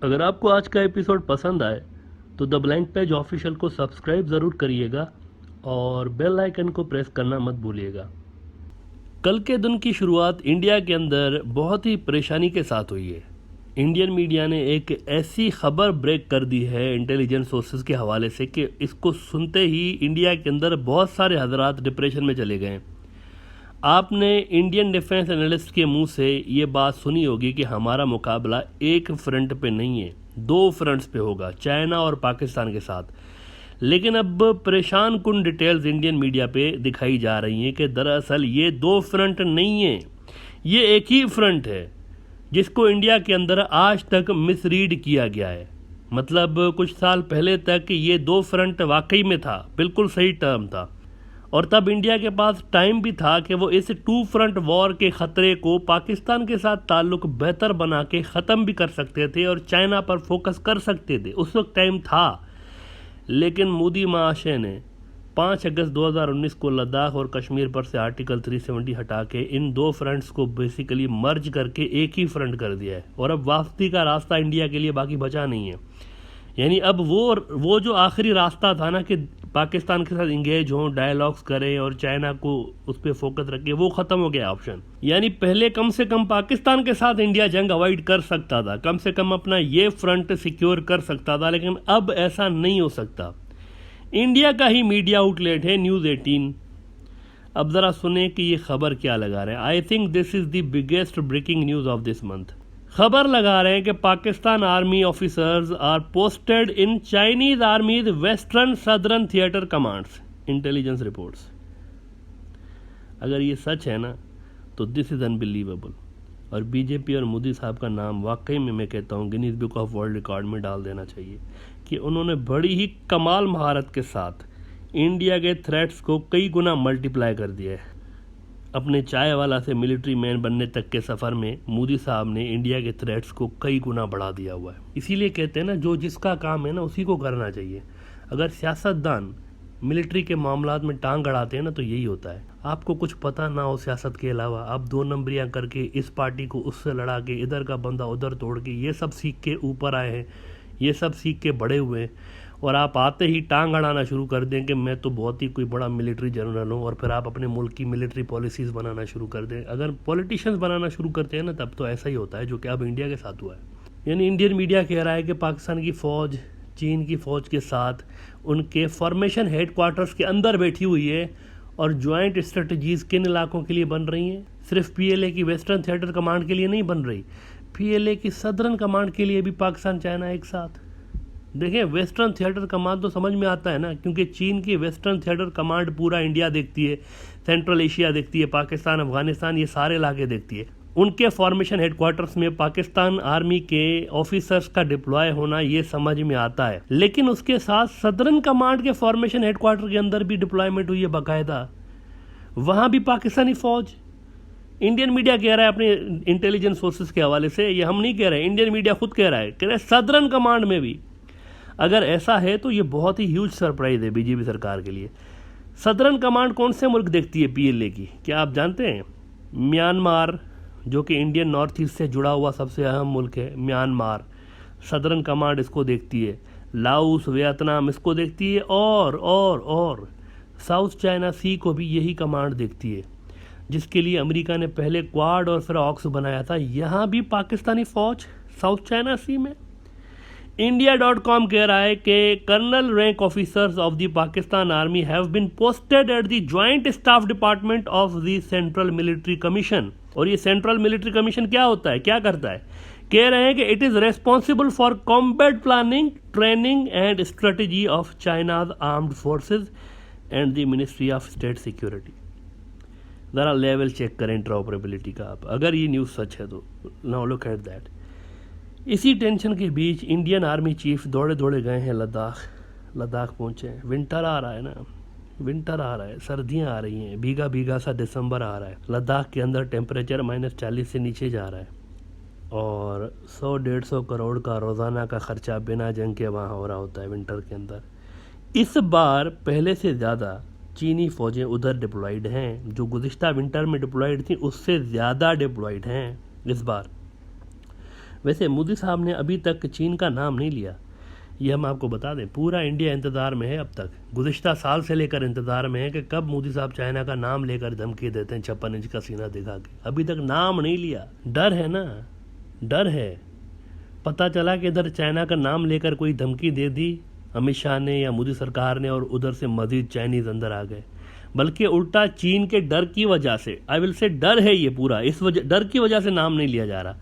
अगर आपको आज का एपिसोड पसंद आए तो द ब्लैंक पेज ऑफिशियल को सब्सक्राइब ज़रूर करिएगा और बेल आइकन को प्रेस करना मत भूलिएगा। कल के दिन की शुरुआत इंडिया के अंदर बहुत ही परेशानी के साथ हुई है। इंडियन मीडिया ने एक ऐसी खबर ब्रेक कर दी है इंटेलिजेंस सोर्सेज के हवाले से कि इसको सुनते ही इंडिया के अंदर बहुत सारे हजरात डिप्रेशन में चले गए। आपने इंडियन डिफेंस एनालिस्ट के मुंह से ये बात सुनी होगी कि हमारा मुकाबला एक फ्रंट पे नहीं है, दो फ्रंट्स पे होगा, चाइना और पाकिस्तान के साथ। लेकिन अब परेशान कुन डिटेल्स इंडियन मीडिया पे दिखाई जा रही हैं कि दरअसल ये दो फ्रंट नहीं है, ये एक ही फ्रंट है जिसको इंडिया के अंदर आज तक मिसरीड किया गया है। मतलब कुछ साल पहले तक ये दो फ्रंट वाकई में था, बिल्कुल सही टर्म था, और तब इंडिया के पास टाइम भी था कि वो इस टू फ्रंट वॉर के ख़तरे को पाकिस्तान के साथ ताल्लुक बेहतर बना के ख़त्म भी कर सकते थे और चाइना पर फोकस कर सकते थे। उस वक्त टाइम था। लेकिन मोदी महाशय ने 5 अगस्त 2019 को लद्दाख और कश्मीर पर से आर्टिकल 370 हटा के इन दो फ्रंट्स को बेसिकली मर्ज करके एक ही फ्रंट कर दिया है और अब वापसी का रास्ता इंडिया के लिए बाकी बचा नहीं है। यानी अब वो जो आखिरी रास्ता था ना कि पाकिस्तान के साथ इंगेज हों, डायलॉग्स करें और चाइना को उस पर फोकस रखें, वो ख़त्म हो गया ऑप्शन। यानी पहले कम से कम पाकिस्तान के साथ इंडिया जंग अवॉइड कर सकता था, कम से कम अपना ये फ्रंट सिक्योर कर सकता था, लेकिन अब ऐसा नहीं हो सकता। इंडिया का ही मीडिया आउटलेट है न्यूज़ 18। अब ज़रा सुने कि ये खबर क्या लगा रहे हैं। I think this is the biggest breaking news of this month. खबर लगा रहे हैं कि Pakistan army officers are posted in Chinese armies western southern theatre commands, intelligence reports. अगर ये सच है ना तो दिस इज़ अनबिलीवेबल, और बीजेपी और मोदी साहब का नाम वाकई में मैं कहता हूँ Guinness book of world record में डाल देना चाहिए कि उन्होंने बड़ी ही कमाल महारत के साथ इंडिया के थ्रेट्स को कई गुना मल्टीप्लाई कर दिया है। अपने चाय वाला से मिलिट्री मैन बनने तक के सफ़र में मोदी साहब ने इंडिया के थ्रेट्स को कई गुना बढ़ा दिया हुआ है। इसीलिए कहते हैं ना, जो जिसका काम है ना उसी को करना चाहिए। अगर सियासतदान मिलिट्री के मामलात में टांग अड़ाते हैं ना तो यही होता है। आपको कुछ पता ना हो सियासत के अलावा, आप दो नंबरियाँ करके इस पार्टी को उससे लड़ा के इधर का बंदा उधर तोड़ के ये सब सीख के ऊपर आए हैं, ये सब सीख के बड़े हुए हैं, और आप आते ही टांग अड़ाना शुरू कर दें कि मैं तो बहुत ही कोई बड़ा मिलिट्री जनरल हूँ, और फिर आप अपने मुल्क की मिलिट्री पॉलिसीज़ बनाना शुरू कर दें। अगर पॉलिटिशियंस बनाना शुरू करते हैं ना तब तो ऐसा ही होता है जो कि अब इंडिया के साथ हुआ है। यानी इंडियन मीडिया कह रहा है कि पाकिस्तान की फ़ौज चीन की फ़ौज के साथ उनके फॉर्मेशन हेडक्वार्टर्स के अंदर बैठी हुई है, और ज्वाइंट स्ट्रेटजीज़ किन इलाकों के लिए बन रही हैं? सिर्फ PLA की वेस्टर्न थिएटर कमांड के लिए नहीं बन रही, PLA की सदर्न कमांड के लिए भी पाकिस्तान चाइना एक साथ। देखिए, वेस्टर्न थिएटर कमांड तो समझ में आता है ना, क्योंकि चीन की वेस्टर्न थिएटर कमांड पूरा इंडिया देखती है, सेंट्रल एशिया देखती है, पाकिस्तान, अफगानिस्तान, ये सारे इलाके देखती है। उनके फॉर्मेशन हेडक्वार्टर्स में पाकिस्तान आर्मी के ऑफिसर्स का डिप्लॉय होना ये समझ में आता है, लेकिन उसके साथ सदर्न कमांड के फॉर्मेशन हेडक्वार्टर के अंदर भी डिप्लॉयमेंट हुई है बाकायदा, वहाँ भी पाकिस्तानी फ़ौज। इंडियन मीडिया कह रहा है अपने इंटेलिजेंस सोर्सेज के हवाले से, ये हम नहीं कह रहे, इंडियन मीडिया खुद कह रहा है सदर्न कमांड में भी। अगर ऐसा है तो ये बहुत ही ह्यूज सरप्राइज़ है बीजेपी सरकार के लिए। सदर्न कमांड कौन से मुल्क देखती है PLA की, क्या आप जानते हैं? म्यांमार, जो कि इंडियन नॉर्थ ईस्ट से जुड़ा हुआ सबसे अहम मुल्क है, म्यांमार, सदर्न कमांड इसको देखती है। लाओस, वियतनाम इसको देखती है, और साउथ चाइना सी को भी यही कमांड देखती है, जिसके लिए अमेरिका ने पहले क्वाड और फिर ऑक्स बनाया था। यहाँ भी पाकिस्तानी फ़ौज साउथ चाइना सी में। India.com कह रहा है कि colonel rank officers of the Pakistan army have been posted at the joint staff department of the central military commission. और ये सेंट्रल मिलिट्री कमीशन क्या होता है, क्या करता है? कह रहे हैं कि it is responsible for combat planning, training and strategy of China's armed forces and the ministry of state security. ज़रा लेवल चेक करें इंटरऑपरेबिलिटी का आप, अगर ये न्यूज़ सच है तो। Now look at that. इसी टेंशन के बीच इंडियन आर्मी चीफ दौड़े दौड़े गए हैं लद्दाख पहुँचे हैं। विंटर आ रहा है ना, विंटर आ रहा है, सर्दियाँ आ रही हैं, भीगा भीगा सा दिसंबर आ रहा है। लद्दाख के अंदर टेम्परेचर -40 से नीचे जा रहा है, और 100-150 करोड़ का रोज़ाना का ख़र्चा बिना जंग के वहाँ हो रहा होता है विंटर के अंदर। इस बार पहले से ज़्यादा चीनी फ़ौजें उधर डिप्लॉयड हैं, जो गुज़िश्ता विंटर में डिप्लॉयड थी उससे ज़्यादा डिप्लॉयड हैं इस बार। वैसे मोदी साहब ने अभी तक चीन का नाम नहीं लिया, ये हम आपको बता दें। पूरा इंडिया इंतज़ार में है, अब तक गुज़िश्ता साल से लेकर इंतज़ार में है कि कब मोदी साहब चाइना का नाम लेकर धमकी देते हैं 56 इंच का सीना दिखा के। अभी तक नाम नहीं लिया। डर है ना, डर है। पता चला कि इधर चाइना का नाम लेकर कोई धमकी दे दी अमित शाह ने या मोदी सरकार ने, और उधर से मजीद चाइनीज़ अंदर आ गए। बल्कि उल्टा चीन के डर की वजह से, आई विल से डर है ये पूरा, इस वजह डर की वजह से नाम नहीं लिया जा रहा।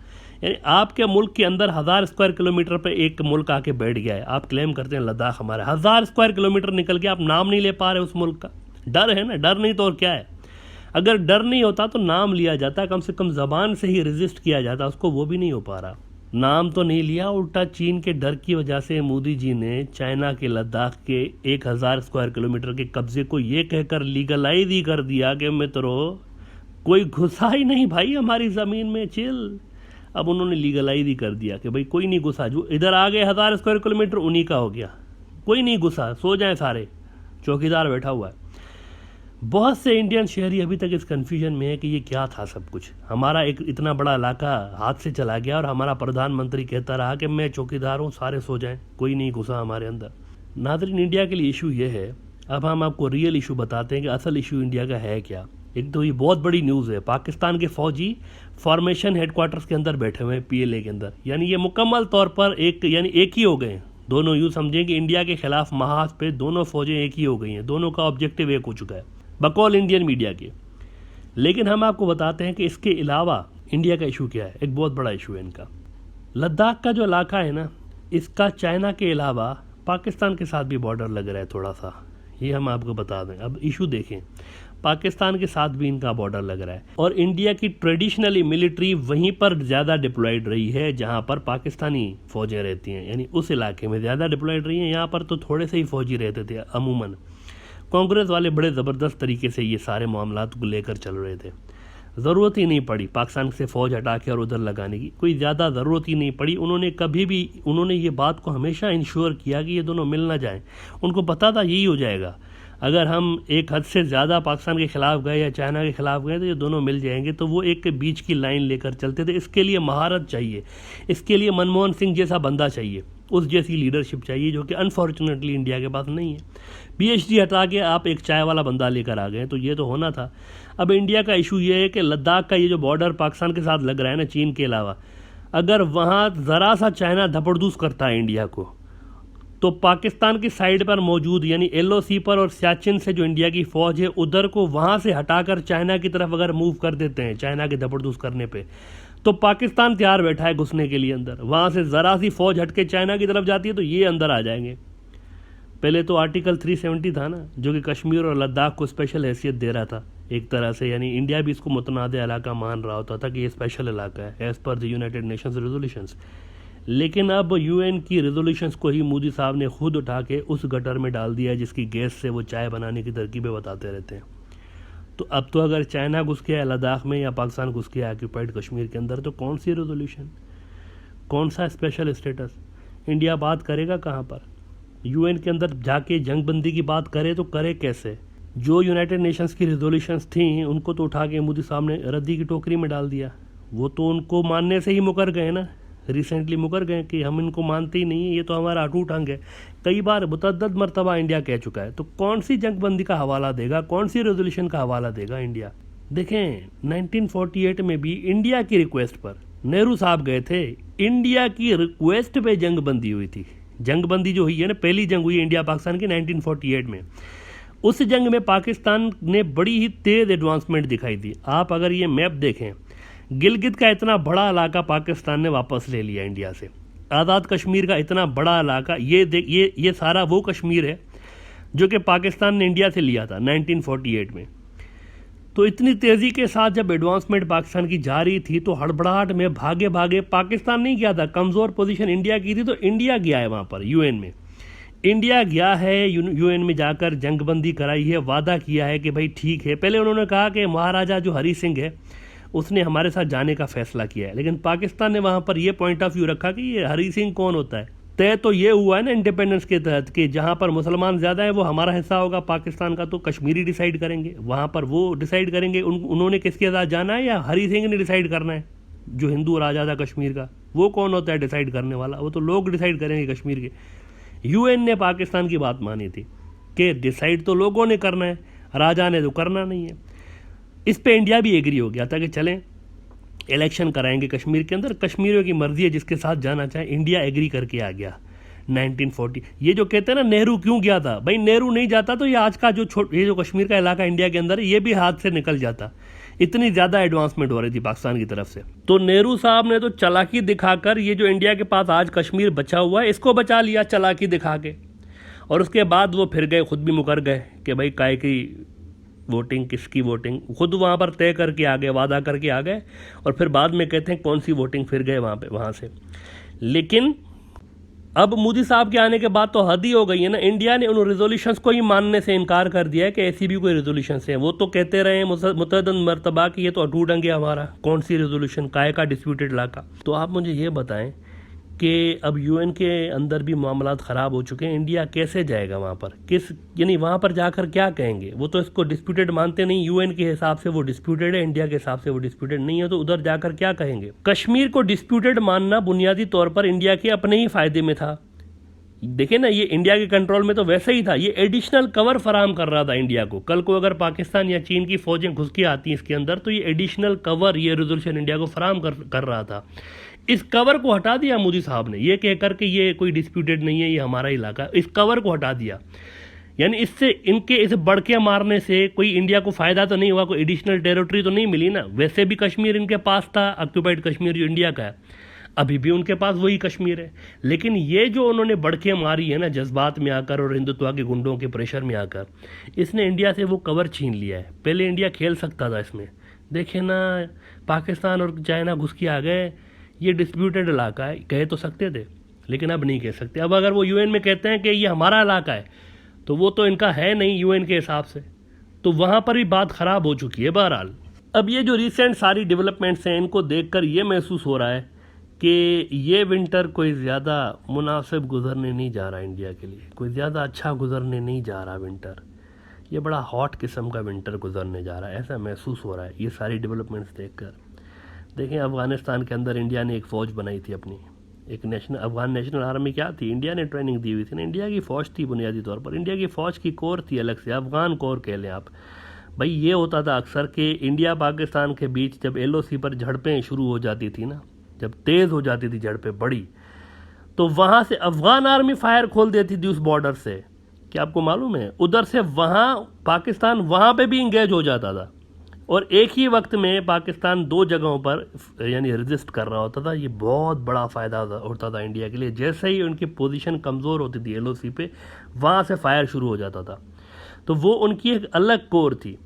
यानी आपके मुल्क के अंदर 1000 स्क्वायर किलोमीटर पे एक मुल्क आके बैठ गया है। आप क्लेम करते हैं लद्दाख हमारा, 1000 स्क्वायर किलोमीटर निकल के आप नाम नहीं ले पा रहे उस मुल्क का। डर है ना, डर नहीं तो और क्या है। अगर डर नहीं होता तो नाम लिया जाता, कम से कम ज़बान से ही रजिस्ट किया जाता उसको, वो भी नहीं हो पा रहा। नाम तो नहीं लिया, उल्टा चीन के डर की वजह से मोदी जी ने चाइना के लद्दाख के 1000 स्क्वायर किलोमीटर के कब्जे को ये कहकर लीगलाइज ही कर दिया कि मित्रों कोई घुसा ही नहीं भाई हमारी ज़मीन में, चिल। अब उन्होंने लीगलाइज ही कर दिया कि भाई कोई नहीं घुसा, जो इधर आ गए 1000 स्क्वायर किलोमीटर उन्हीं का हो गया, कोई नहीं घुसा, सो जाएं सारे, चौकीदार बैठा हुआ है। बहुत से इंडियन शहरी अभी तक इस कन्फ्यूजन में है कि ये क्या था सब कुछ। हमारा एक इतना बड़ा इलाका हाथ से चला गया और हमारा प्रधानमंत्री कहता रहा कि मैं चौकीदार हूँ, सारे सो जाएं, कोई नहीं घुसा हमारे अंदर। नाज़रीन, इंडिया के लिए इशू ये है, अब हम आपको रियल इशू बताते हैं कि असल इशू इंडिया का है क्या। एक तो ये बहुत बड़ी न्यूज़ है, पाकिस्तान के फौजी फॉर्मेशन हेडक्वार्टर्स के अंदर बैठे हुए हैं, PLA के अंदर। यानी ये मुकम्मल तौर पर एक ही हो गए हैं दोनों। यूँ समझें कि इंडिया के खिलाफ महाज पे दोनों फौजें एक ही हो गई हैं, दोनों का ऑब्जेक्टिव एक हो चुका है बकौल इंडियन मीडिया के। लेकिन हम आपको बताते हैं कि इसके अलावा इंडिया का इशू क्या है। एक बहुत बड़ा इशू है इनका। लद्दाख का जो इलाका है ना, इसका चाइना के अलावा पाकिस्तान के साथ भी बॉर्डर लग रहा है थोड़ा सा, ये हम आपको बता दें। अब इशू देखें, पाकिस्तान के साथ भी इनका बॉर्डर लग रहा है और इंडिया की ट्रेडिशनली मिलिट्री वहीं पर ज़्यादा डिप्लॉयड रही है जहां पर पाकिस्तानी फ़ौजें रहती हैं। यानी उस इलाके में ज़्यादा डिप्लॉयड रही हैं, यहाँ पर तो थोड़े से ही फ़ौजी रहते थे अमूमन। कांग्रेस वाले बड़े ज़बरदस्त तरीके से ये सारे मामलात को लेकर चल रहे थे। ज़रूरत ही नहीं पड़ी पाकिस्तान से फ़ौज हटा के और उधर लगाने की, कोई ज़्यादा ज़रूरत ही नहीं पड़ी। उन्होंने ये बात को हमेशा इंश्योर किया कि ये दोनों मिल ना जाएं। उनको पता था यही हो जाएगा, अगर हम एक हद से ज़्यादा पाकिस्तान के ख़िलाफ़ गए या चाइना के ख़िलाफ़ गए तो ये दोनों मिल जाएंगे। तो वो एक बीच की लाइन लेकर चलते थे। इसके लिए महारत चाहिए, इसके लिए मनमोहन सिंह जैसा बंदा चाहिए, उस जैसी लीडरशिप चाहिए, जो कि अनफॉर्चुनेटली इंडिया के पास नहीं है। PhD हटा के आप एक चाय वाला बंदा लेकर आ गए, तो ये तो होना था। अब इंडिया का इशू ये है कि लद्दाख का ये जो बॉर्डर पाकिस्तान के साथ लग रहा है ना, चीन के अलावा, अगर वहाँ ज़रा सा चाइना धपड़धूस करता है इंडिया को, तो पाकिस्तान की साइड पर मौजूद यानी LOC पर और सियाचिन से जो इंडिया की फ़ौज है उधर को वहाँ से हटाकर चाइना की तरफ अगर मूव कर देते हैं, चाइना के धपड़धूस करने पे, तो पाकिस्तान तैयार बैठा है घुसने के लिए अंदर। वहाँ से ज़रा सी फ़ौज हट के चाइना की तरफ जाती है तो ये अंदर आ जाएंगे। पहले तो आर्टिकल 370 था ना, जो कि कश्मीर और लद्दाख को स्पेशल हैसियत दे रहा था एक तरह से, यानी इंडिया भी इसको मुतनाद इलाका मान रहा होता था कि ये स्पेशल इलाका है as per the United Nations resolutions. लेकिन अब UN की रेजोल्यूशंस को ही मोदी साहब ने खुद उठा के उस गटर में डाल दिया जिसकी गैस से वो चाय बनाने की तरकीबें बताते रहते हैं। तो अब तो अगर चाइना घुस के आया लद्दाख में या पाकिस्तान घुस के आया ऑक्यूपाइड कश्मीर के अंदर, तो कौन सी रेजोल्यूशन, कौन सा स्पेशल स्टेटस, इंडिया बात करेगा कहाँ पर? UN के अंदर जाके जंगबंदी की बात करे तो करे कैसे? जो यूनाइटेड नेशंस की रेजोल्यूशंस थी उनको तो उठा के मोदी साहब ने रद्दी की टोकरी में डाल दिया। वो तो उनको मानने से ही मुकर गए ना, रिसेंटली मुकर गए कि हम इनको मानते ही नहीं है, ये तो हमारा अटूट अंग है। कई बार मुतअद्दिद मरतबा इंडिया कह चुका है। तो कौन सी जंगबंदी का हवाला देगा, कौन सी रेजोल्यूशन का हवाला देगा इंडिया? देखें, 1948 में भी इंडिया की रिक्वेस्ट पर नेहरू साहब गए थे, इंडिया की रिक्वेस्ट पे जंगबंदी हुई थी। जंगबंदी जो हुई है ना, पहली जंग हुई इंडिया पाकिस्तान की 1948 में। उस जंग में पाकिस्तान ने बड़ी ही तेज़ एडवांसमेंट दिखाई दी। आप अगर ये मैप देखें, गिलगित का इतना बड़ा इलाका पाकिस्तान ने वापस ले लिया इंडिया से। आज़ाद कश्मीर का इतना बड़ा इलाका, ये सारा वो कश्मीर है जो कि पाकिस्तान ने इंडिया से लिया था 1948 में। तो इतनी तेज़ी के साथ जब एडवांसमेंट पाकिस्तान की जा रही थी तो हड़बड़ाहट में भागे भागे पाकिस्तान नहीं गया था, कमज़ोर पोजीशन इंडिया की थी, तो इंडिया गया है वहाँ पर UN में। इंडिया गया है UN में जाकर जंगबंदी कराई है, वादा किया है कि भाई ठीक है। पहले उन्होंने कहा कि महाराजा जो हरी सिंह है उसने हमारे साथ जाने का फैसला किया है, लेकिन पाकिस्तान ने वहाँ पर यह पॉइंट ऑफ व्यू रखा कि ये हरी सिंह कौन होता है। तय तो ये हुआ है ना इंडिपेंडेंस के तहत कि जहाँ पर मुसलमान ज़्यादा है वो हमारा हिस्सा होगा पाकिस्तान का, तो कश्मीरी डिसाइड करेंगे, वहाँ पर वो डिसाइड करेंगे उन्होंने किसके साथ जाना है, या हरी सिंह ने डिसाइड करना है जो हिंदू राजा था कश्मीर का। वो कौन होता है डिसाइड करने वाला? वो तो लोग डिसाइड करेंगे कश्मीर के। यूएन ने पाकिस्तान की बात मानी थी कि डिसाइड तो लोगों ने करना है, राजा ने तो करना नहीं है। इस पे इंडिया भी एग्री हो गया था कि चलें इलेक्शन कराएंगे कश्मीर के अंदर, कश्मीरियों की मर्जी है जिसके साथ जाना चाहे। इंडिया एग्री करके आ गया 1940। ये जो कहते हैं ना नेहरू क्यों गया था, भाई नेहरू नहीं जाता तो ये आज का ये जो कश्मीर का इलाका इंडिया के अंदर है ये भी हाथ से निकल जाता। इतनी ज़्यादा एडवांसमेंट हो रही थी पाकिस्तान की तरफ से। तो नेहरू साहब ने तो चालाकी दिखाकर ये जो इंडिया के पास आज कश्मीर बचा हुआ है इसको बचा लिया चालाकी दिखा के। और उसके बाद वो फिर गए, खुद भी मुकर गए कि भाई काय की वोटिंग, किसकी वोटिंग, खुद वहाँ पर तय करके आ गए, वादा करके आ गए, और फिर बाद में कहते हैं कौन सी वोटिंग, फिर गए वहाँ से। लेकिन अब मोदी साहब के आने के बाद तो हद ही हो गई है ना। इंडिया ने उन रेजोल्यूशंस को ही मानने से इनकार कर दिया है कि ऐसी भी कोई रेजोल्यूशंस हैं। वो तो कहते रहे हैं मुतअद्दिद मरतबा कि ये तो अटूट अंग है हमारा, कौन सी रेजोल्यूशन, काय का डिस्प्यूटेड इलाका। तो आप मुझे ये बताएं कि अब यूएन के अंदर भी मामलात ख़राब हो चुके हैं, इंडिया कैसे जाएगा वहाँ पर, यानी वहाँ पर जाकर क्या कहेंगे? वो तो इसको डिस्प्यूटेड मानते नहीं, यूएन के हिसाब से वो डिस्प्यूटेड है, इंडिया के हिसाब से वो डिस्प्यूटेड नहीं है, तो उधर जाकर क्या कहेंगे? कश्मीर को डिस्प्यूटेड मानना बुनियादी तौर पर इंडिया के अपने ही फ़ायदे में था। देखिए ना, ये इंडिया के कंट्रोल में तो वैसे ही था, ये एडिशनल कवर फराहम कर रहा था इंडिया को। कल को अगर पाकिस्तान या चीन की फ़ौजें घुस के आती हैं इसके अंदर तो ये एडिशनल कवर, ये रेजोल्यूशन इंडिया को फराहम कर रहा था। इस कवर को हटा दिया मोदी साहब ने, ये कहकर के ये कोई डिस्प्यूटेड नहीं है, ये हमारा इलाका, इस कवर को हटा दिया। यानी इससे इनके इस बढ़के मारने से कोई इंडिया को फ़ायदा तो नहीं हुआ, कोई एडिशनल टेरिटरी तो नहीं मिली ना। वैसे भी कश्मीर इनके पास था, ऑक्यूपाइड कश्मीर जो इंडिया का है, अभी भी उनके पास वही कश्मीर है। लेकिन ये जो उन्होंने बढ़के मारी है ना जज्बात में आकर और हिंदुत्व के गुंडों के प्रेशर में आकर, इसने इंडिया से वो कवर छीन लिया है। पहले इंडिया खेल सकता था इसमें, देखे ना पाकिस्तान और चाइना घुस के आ गए, ये डिस्प्यूटेड इलाका है, कह तो सकते थे, लेकिन अब नहीं कह सकते। अब अगर वो यूएन में कहते हैं कि ये हमारा इलाका है, तो वो तो इनका है नहीं यूएन के हिसाब से, तो वहाँ पर भी बात ख़राब हो चुकी है। बहरहाल अब ये जो रिसेंट सारी डेवलपमेंट्स हैं इनको देखकर ये महसूस हो रहा है कि ये विंटर कोई ज़्यादा मुनासिब गुजरने नहीं जा रहा इंडिया के लिए, कोई ज़्यादा अच्छा गुजरने नहीं जा रहा विंटर। ये बड़ा हॉट किस्म का विंटर गुजरने जा रहा है, ऐसा महसूस हो रहा है ये सारी डेवलपमेंट्स देखकर। देखें, अफ़गानिस्तान के अंदर इंडिया ने एक फ़ौज बनाई थी अपनी, एक अफ़गान नेशनल आर्मी क्या थी, इंडिया ने ट्रेनिंग दी हुई थी ना, इंडिया की फ़ौज थी बुनियादी तौर पर। इंडिया की फ़ौज की कोर थी अलग से, अफ़गान कोर कह लें आप। भाई ये होता था अक्सर कि इंडिया पाकिस्तान के बीच जब LOC पर झड़पें शुरू हो जाती थी ना, जब तेज़ हो जाती थी झड़पें बड़ी, तो वहाँ से अफ़गान आर्मी फायर खोल देती थी उस बॉर्डर से। क्या आपको मालूम है? उधर से वहाँ पाकिस्तान वहाँ पे भी इंगेज हो जाता था, और एक ही वक्त में पाकिस्तान 2 जगहों पर यानी रेजिस्ट कर रहा होता था। ये बहुत बड़ा फ़ायदा होता था इंडिया के लिए। जैसे ही उनकी पोजीशन कमज़ोर होती थी LOC पे, वहाँ से फायर शुरू हो जाता था। तो वो उनकी एक अलग कोर थी।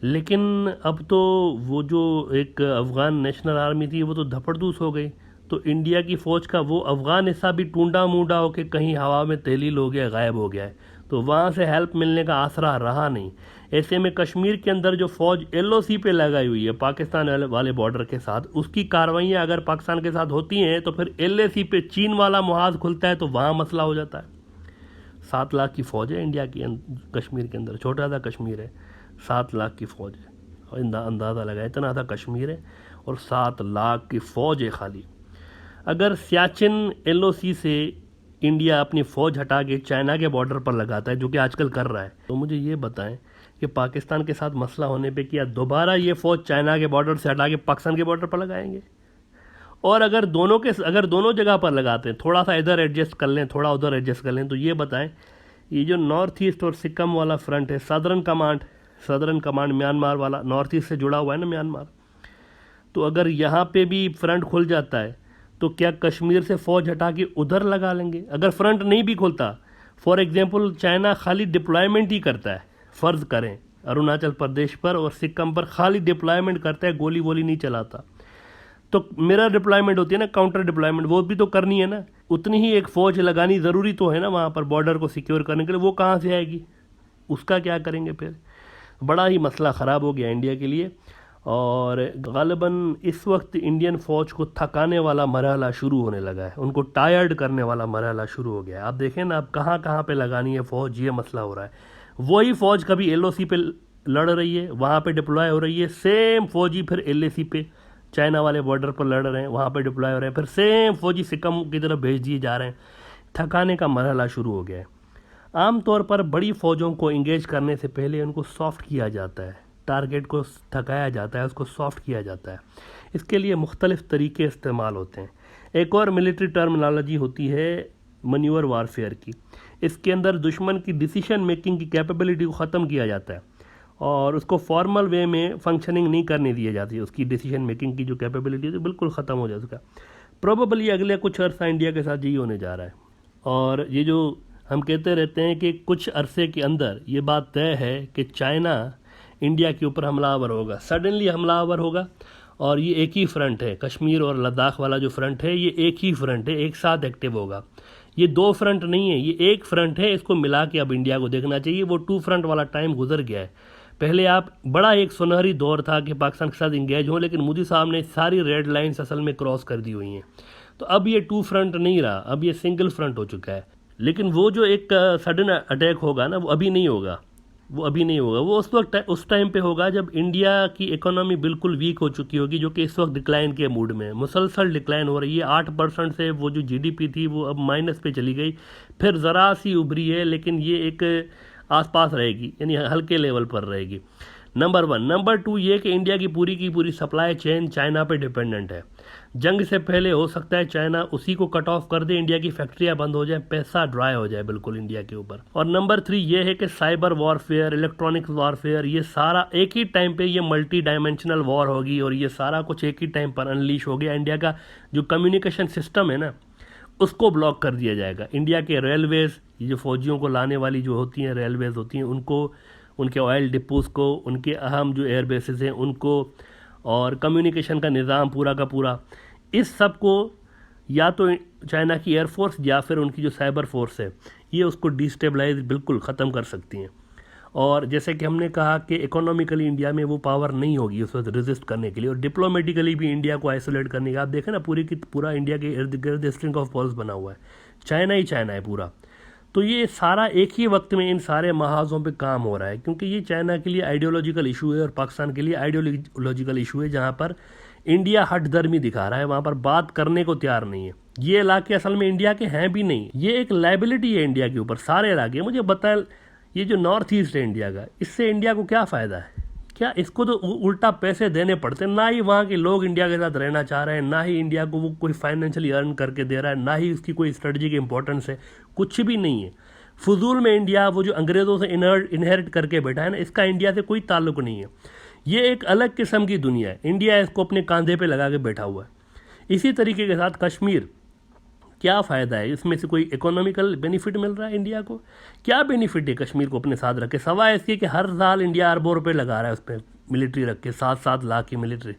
लेकिन अब तो वो जो एक अफ़गान नेशनल आर्मी थी वो तो धपड़धूस हो गई। तो इंडिया की फ़ौज का वो अफ़गान हिस्सा भी टूंडा मूंडा होकर कहीं हवा में तहलील हो गया, गायब हो गया है। तो वहाँ से हेल्प मिलने का आसरा रहा नहीं। ऐसे में कश्मीर के अंदर जो फ़ौज LOC पे लगाई हुई है पाकिस्तान वाले बॉर्डर के साथ, उसकी कार्रवाइयाँ अगर पाकिस्तान के साथ होती हैं तो फिर LAC पे चीन वाला मुहाज खुलता है, तो वहाँ मसला हो जाता है। 7 लाख की फ़ौज है इंडिया की कश्मीर के अंदर, छोटा सा कश्मीर है, 7 लाख की फ़ौज है, और अंदाज़ा लगाए इतना सा कश्मीर है और 7 लाख की फ़ौज है खाली। अगर सियाचिन LOC से इंडिया अपनी फ़ौज हटा के चाइना के बॉर्डर पर लगाता है, जो कि आजकल कर रहा है, तो मुझे ये बताएं कि पाकिस्तान के साथ मसला होने पे क्या दोबारा ये फ़ौज चाइना के बॉर्डर से हटा के पाकिस्तान के बॉर्डर पर लगाएंगे? और अगर दोनों जगह पर लगाते हैं, थोड़ा सा इधर एडजस्ट कर लें, थोड़ा उधर एडजस्ट कर लें, तो ये बताएं ये जो नॉर्थ ईस्ट और सिक्किम वाला फ्रंट है, सदर्न कमांड म्यांमार वाला, नॉर्थ ईस्ट से जुड़ा हुआ है ना म्यांमार, तो अगर यहाँ पे भी फ्रंट खुल जाता है तो क्या कश्मीर से फ़ौज हटा के उधर लगा लेंगे? अगर फ्रंट नहीं भी खुलता, फॉर एग्जांपल चाइना खाली डिप्लॉयमेंट ही करता है, फ़र्ज़ करें अरुणाचल प्रदेश पर और सिक्किम पर खाली डिप्लॉयमेंट करता है, गोली वोली नहीं चलाता, तो मिरर डिप्लॉयमेंट होती है ना, काउंटर डिप्लॉयमेंट, वो भी तो करनी है ना। उतनी ही एक फ़ौज लगानी ज़रूरी तो है ना वहाँ पर बॉर्डर को सिक्योर करने के लिए, वो कहाँ से आएगी? उसका क्या करेंगे फिर? बड़ा ही मसला ख़राब हो गया इंडिया के लिए। और ग़ालिबन इस वक्त इंडियन फ़ौज को थकाने वाला मरहला शुरू होने लगा है, उनको टायर्ड करने वाला मरहला शुरू हो गया है। आप देखें ना, अब कहाँ कहाँ पे लगानी है फ़ौज, ये मसला हो रहा है। वही फ़ौज कभी LOC पे लड़ रही है, वहाँ पे डिप्लॉय हो रही है, सेम फ़ौजी फिर LAC पे चाइना वाले बॉर्डर पर लड़ रहे हैं, वहाँ पर डिप्लॉय हो रहे हैं, फिर सेम फौजी सिक्किम की तरफ भेज दिए जा रहे हैं। थकाने का मरहला शुरू हो गया है। आमतौर पर बड़ी फ़ौजों को इंगेज करने से पहले उनको सॉफ्ट किया जाता है, टारगेट को थकाया जाता है, उसको सॉफ्ट किया जाता है। इसके लिए मुख्तलिफ़ तरीके इस्तेमाल होते हैं। एक और मिलिट्री टर्मिनोलॉजी होती है मैन्यूवर वारफेयर की। इसके अंदर दुश्मन की डिसीजन मेकिंग की कैपेबिलिटी को ख़त्म किया जाता है और उसको फॉर्मल वे में फंक्शनिंग नहीं करने दी जाती है। उसकी डिसीजन मेकिंग की जो कैपेबिलिटी है बिल्कुल ख़त्म हो जाए उसका। प्रोबेबली अगले कुछ अरसा इंडिया के साथ यही होने जा रहा है। और ये जो हम कहते रहते हैं कि कुछ अरसे के अंदर ये बात तय है कि चाइना इंडिया के ऊपर हमलावर होगा, सडनली हमलावर होगा। और ये एक ही फ्रंट है, कश्मीर और लद्दाख वाला जो फ्रंट है ये एक ही फ्रंट है, एक साथ एक्टिव होगा। ये दो फ्रंट नहीं है, ये एक फ्रंट है। इसको मिला के अब इंडिया को देखना चाहिए। वो टू फ्रंट वाला टाइम गुजर गया है। पहले आप बड़ा एक सुनहरी दौर था कि पाकिस्तान के साथ इंगेज हो, लेकिन मोदी साहब ने सारी रेड लाइन्स असल में क्रॉस कर दी हुई हैं। तो अब ये टू फ्रंट नहीं रहा, अब ये सिंगल फ्रंट हो चुका है। लेकिन वो जो एक सडन अटैक होगा ना, वो अभी नहीं होगा, वो उस वक्त उस टाइम पे होगा जब इंडिया की इकोनॉमी बिल्कुल वीक हो चुकी होगी, जो कि इस वक्त डिक्लाइन के मूड में है। मुसलसल डिक्लाइन हो रही है। 8% से वो जो जीडीपी थी वो अब माइनस पे चली गई, फिर ज़रा सी उभरी है, लेकिन ये एक आसपास रहेगी, यानी हल्के लेवल पर रहेगी। नंबर 1। नंबर 2 ये कि इंडिया की पूरी सप्लाई चेन चाइना पे डिपेंडेंट है। जंग से पहले हो सकता है चाइना उसी को कट ऑफ कर दे, इंडिया की फैक्ट्रियां बंद हो जाए, पैसा ड्राई हो जाए बिल्कुल इंडिया के ऊपर। और नंबर 3 ये है कि साइबर वॉरफेयर, इलेक्ट्रॉनिक्स वॉरफेयर, ये सारा एक ही टाइम पे ये मल्टी डायमेंशनल वॉर होगी और ये सारा कुछ एक ही टाइम पर अनलीश हो गया। इंडिया का जो कम्युनिकेशन सिस्टम है ना, उसको ब्लॉक कर दिया जाएगा। इंडिया के रेलवेज़, ये जो फौजियों को लाने वाली जो होती हैं रेलवेज़ होती हैं, उनको, उनके ऑयल डिपोज़ को, उनके अहम जो एयर बेसिस हैं उनको, और कम्युनिकेशन का निज़ाम पूरा का पूरा, इस सब को या तो चाइना की एयरफोर्स या फिर उनकी जो साइबर फोर्स है ये उसको डिस्टेबलाइज बिल्कुल ख़त्म कर सकती हैं। और जैसे कि हमने कहा कि इकोनॉमिकली इंडिया में वो पावर नहीं होगी उस वक्त रेजिस्ट करने के लिए, और डिप्लोमेटिकली भी इंडिया को आइसोलेट करने का। आप देखें ना, पूरा इंडिया के इर्द गिर्द स्ट्रिंग ऑफ पॉल्स बना हुआ है, चाइना ही चाइना है पूरा। तो ये सारा एक ही वक्त में इन सारे महाजों पे काम हो रहा है, क्योंकि ये चाइना के लिए आइडियोलॉजिकल इशू है और पाकिस्तान के लिए आइडियोलॉजिकल इशू है। जहाँ पर इंडिया हठधर्मी दिखा रहा है, वहाँ पर बात करने को तैयार नहीं है। ये इलाके असल में इंडिया के हैं भी नहीं, ये एक लाइबिलिटी है इंडिया के ऊपर सारे इलाके। मुझे बताएं, ये जो नॉर्थ ईस्ट है इंडिया का, इससे इंडिया को क्या फ़ायदा है? क्या इसको तो उल्टा पैसे देने पड़ते हैं। ना ही वहाँ के लोग इंडिया के साथ रहना चाह रहे हैं, ना ही इंडिया को वो कोई फाइनेंशियली अर्न करके दे रहा है, ना ही उसकी कोई स्ट्रेटजी की इंपॉर्टेंस है, कुछ भी नहीं है। फजूल में इंडिया वो जो अंग्रेज़ों से इनहेरिट करके बैठा है ना, इसका इंडिया से कोई ताल्लुक नहीं है। ये एक अलग किस्म की दुनिया है, इंडिया इसको अपने कंधे पे लगा के बैठा हुआ है। इसी तरीके के साथ कश्मीर, क्या फ़ायदा है इसमें से? कोई इकोनॉमिकल बेनिफिट मिल रहा है इंडिया को? क्या बेनिफिट है कश्मीर को अपने साथ रखे, सवाए इसके कि हर साल इंडिया अरबों रुपये लगा रहा है उस पर मिलिट्री रख के, 7-7 लाख की मिलिट्री।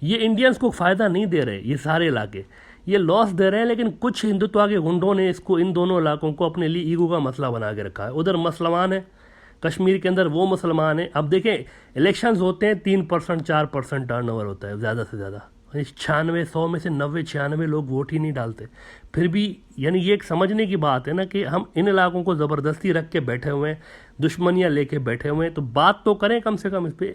ये इंडियंस को फ़ायदा नहीं दे रहे, ये सारे इलाके ये लॉस दे रहे हैं। लेकिन कुछ हिंदुत्व के गुंडों ने इसको, इन दोनों इलाकों को अपने लिए ईगो का मसला बना के रखा है। उधर मुसलमान है कश्मीर के अंदर, वो मुसलमान है। अब देखें, इलेक्शंस होते हैं, 3% 4% टर्नओवर होता है ज़्यादा से ज़्यादा। 96 100 में से 90 96 लोग वोट ही नहीं डालते। फिर भी यानी ये एक समझने की बात है ना कि हम इन इलाकों को ज़बरदस्ती रख के बैठे हुए हैं, दुश्मनियाँ लेके बैठे हुए हैं। तो बात तो करें कम से कम इस पर।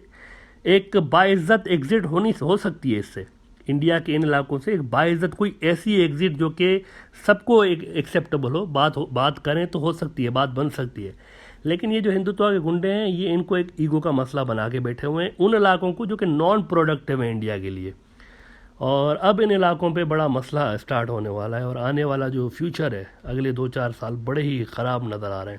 एक बाइज्जत एग्जिट हो सकती है इससे, इंडिया के इन इलाकों से एक बाइज्जत कोई ऐसी एग्जिट जो कि सबको एक एक्सेप्टेबल हो, बात करें तो हो सकती है, बात बन सकती है। लेकिन ये जो हिंदुत्व के गुंडे हैं, ये इनको एक ईगो का मसला बना के बैठे हुए हैं उन इलाकों को जो कि नॉन प्रोडक्टिव है इंडिया के लिए। और अब इन इलाकों पे बड़ा मसला स्टार्ट होने वाला है और आने वाला जो फ्यूचर है अगले 2-4 साल बड़े ही ख़राब नज़र आ रहे हैं।